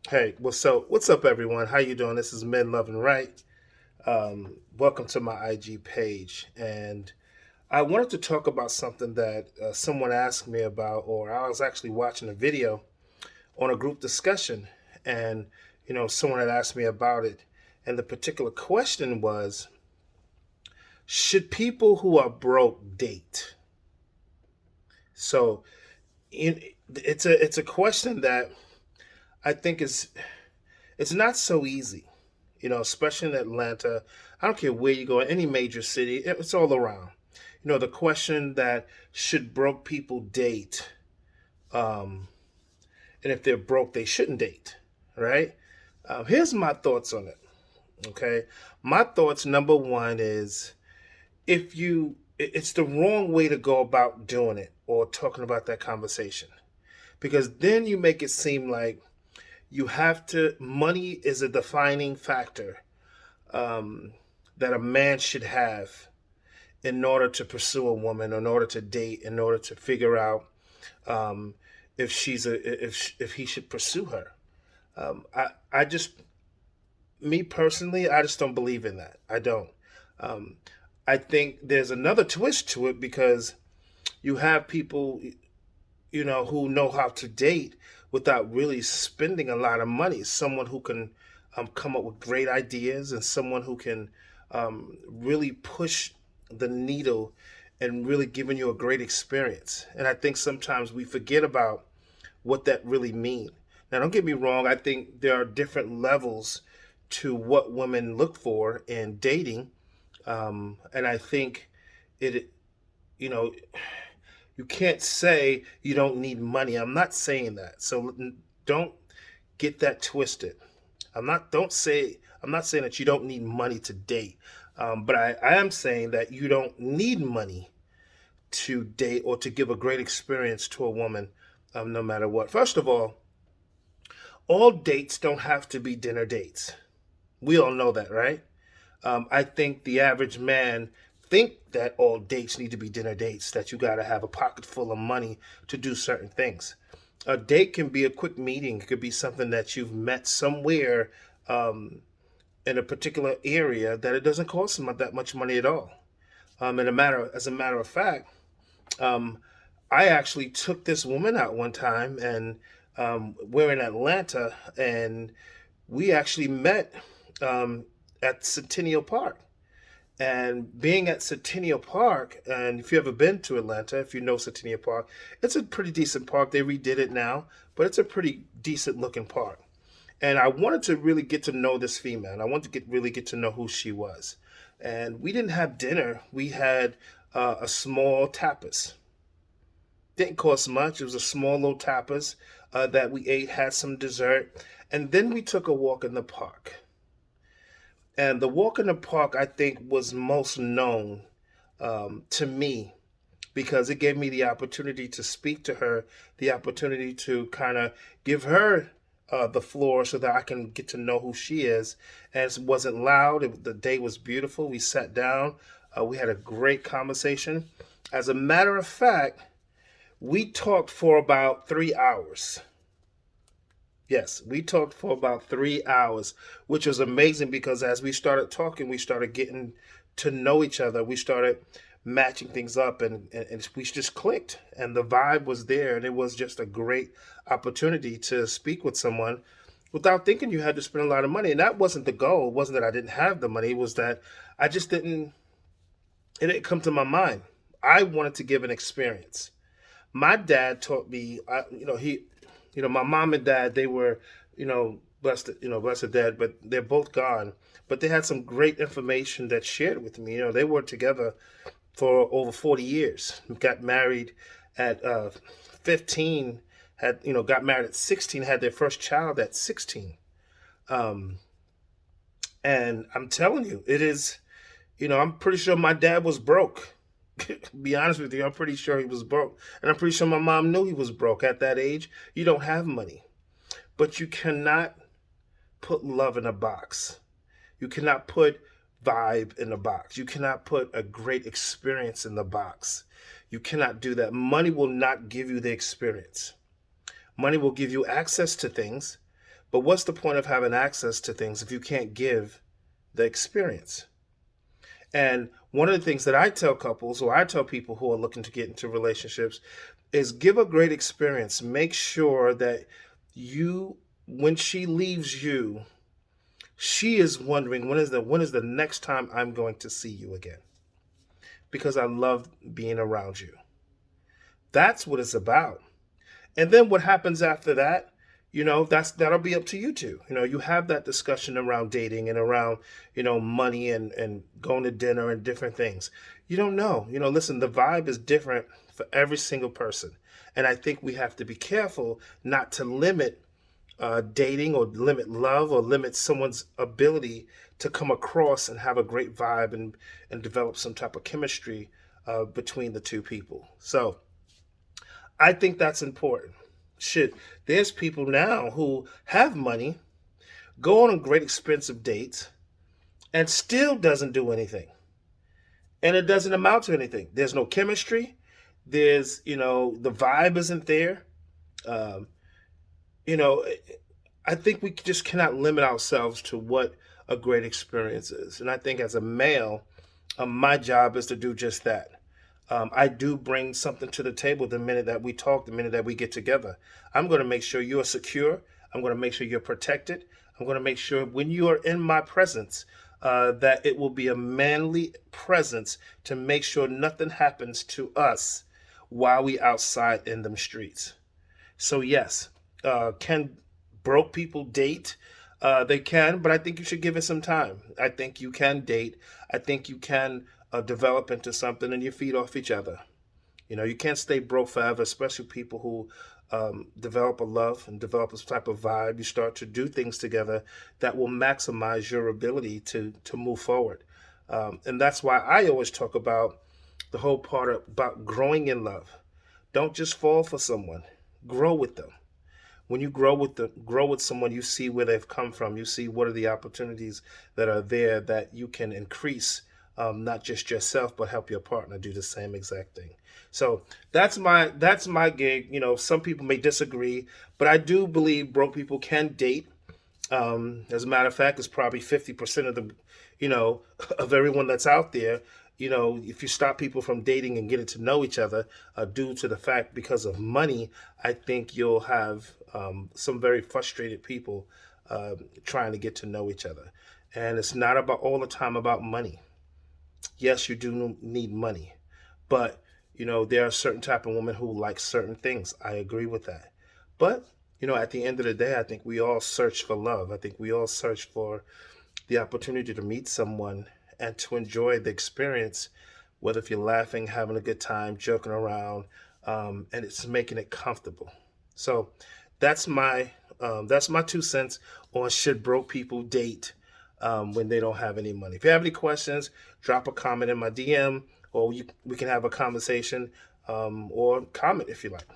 Hey, what's up, everyone? How you doing? This is Men Loving Right. Welcome to my IG page, and I wanted to talk about something that someone asked me about, or I was actually watching a video on a group discussion, and someone had asked me about it, and the particular question was, should people who are broke date? So, it's a question that I think is it's not so easy, especially in Atlanta. I don't care where you go, any major city, it's all around. The question that should broke people date, um, and if they're broke, they shouldn't date, right? Here's my thoughts on it. Okay, my thoughts. Number one is it's the wrong way to go about doing it or talking about that conversation, because then you make it seem like money is a defining factor um, that a man should have in order to pursue a woman, in order to date, in order to figure out um, if he should pursue her. I just me personally, I just don't believe in that. I don't. Um, I think there's another twist to it because you have people, who know how to date without really spending a lot of money. Someone who can come up with great ideas and someone who can really push the needle and really giving you a great experience. And I think sometimes we forget about what that really means. Now, don't get me wrong. I think there are different levels to what women look for in dating, and I think it, you know, you can't say you don't need money. I'm not saying that. So don't get that twisted. I'm not saying that you don't need money to date. But I am saying that you don't need money to date or to give a great experience to a woman, no matter what. First of all dates don't have to be dinner dates. We all know that, right? I think the average man think that all dates need to be dinner dates, that you got to have a pocket full of money to do certain things. A date can be a quick meeting. It could be something that you've met somewhere in a particular area that it doesn't cost them that much money at all. As a matter of fact, um, I actually took this woman out one time, and we're in Atlanta, and we actually met um, at Centennial Park. And being at Centennial Park, and if you've ever been to Atlanta, if you know Centennial Park, it's a pretty decent park. They redid it now, but it's a pretty decent looking park. And I wanted to really get to know this female. And I wanted to really get to know who she was. And we didn't have dinner. We had a small tapas. Didn't cost much. It was a small little tapas that we ate, had some dessert, and then we took a walk in the park. And the walk in the park, I think, was most known to me because it gave me the opportunity to speak to her, the opportunity to kind of give her the floor so that I can get to know who she is. And it wasn't loud. The day was beautiful. We sat down. We had a great conversation. As a matter of fact, we talked for about 3 hours. Yes, we talked for about 3 hours, which was amazing because as we started talking, we started getting to know each other. We started matching things up and we just clicked and the vibe was there. And it was just a great opportunity to speak with someone without thinking you had to spend a lot of money. And that wasn't the goal. It wasn't that I didn't have the money. It was that I just it didn't come to my mind. I wanted to give an experience. My dad taught me, my mom and dad, they were, blessed dad, but they're both gone. But they had some great information that shared with me. They were together for over 40 years. Got married at 15, got married at 16, had their first child at 16. Um, and I'm telling you, it is, I'm pretty sure my dad was broke. Be honest with you, I'm pretty sure he was broke. And I'm pretty sure my mom knew he was broke at that age. You don't have money. But you cannot put love in a box. You cannot put vibe in a box. You cannot put a great experience in the box. You cannot do that. Money will not give you the experience. Money will give you access to things, But what's the point of having access to things if you can't give the experience? And one of the things that I tell couples, or I tell people who are looking to get into relationships, is give a great experience. Make sure that you, when she leaves you, she is wondering when is the next time I'm going to see you again, because I love being around you. That's what it's about. And then what happens after that, that'll be up to you two. You have that discussion around dating and around, money and going to dinner and different things. You don't know. Listen, the vibe is different for every single person. And I think we have to be careful not to limit dating, or limit love, or limit someone's ability to come across and have a great vibe and develop some type of chemistry between the two people. So I think that's important. Shit, there's people now who have money, go on great expensive dates, and still doesn't do anything. And it doesn't amount to anything. There's no chemistry. The vibe isn't there. Um, you know, I think we just cannot limit ourselves to what a great experience is. And I think as a male, my job is to do just that. I do bring something to the table the minute that we talk, the minute that we get together. I'm going to make sure you're secure. I'm going to make sure you're protected. I'm going to make sure when you are in my presence, that it will be a manly presence to make sure nothing happens to us while we outside in them streets. So yes, can broke people date? They can, but I think you should give it some time. I think you can date. I think you can develop into something, and you feed off each other. You can't stay broke forever, especially people who develop a love and develop a type of vibe. You start to do things together that will maximize your ability to move forward. And that's why I always talk about the whole part about growing in love. Don't just fall for someone, grow with them. When you grow with someone, you see where they've come from. You see what are the opportunities that are there that you can increase, not just yourself, but help your partner do the same exact thing. So that's my gig. Some people may disagree, but I do believe broke people can date. As a matter of fact, it's probably 50% of the, of everyone that's out there. If you stop people from dating and getting to know each other, due to the fact because of money, I think you'll have some very frustrated people trying to get to know each other. And it's not about all the time about money. Yes, you do need money, but there are certain type of women who like certain things. I agree with that. But at the end of the day, I think we all search for love. I think we all search for the opportunity to meet someone and to enjoy the experience, whether if you're laughing, having a good time, joking around, and it's making it comfortable. So that's my 2 cents on should broke people date when they don't have any money. If you have any questions, drop a comment in my DM, or we can have a conversation, or comment if you like.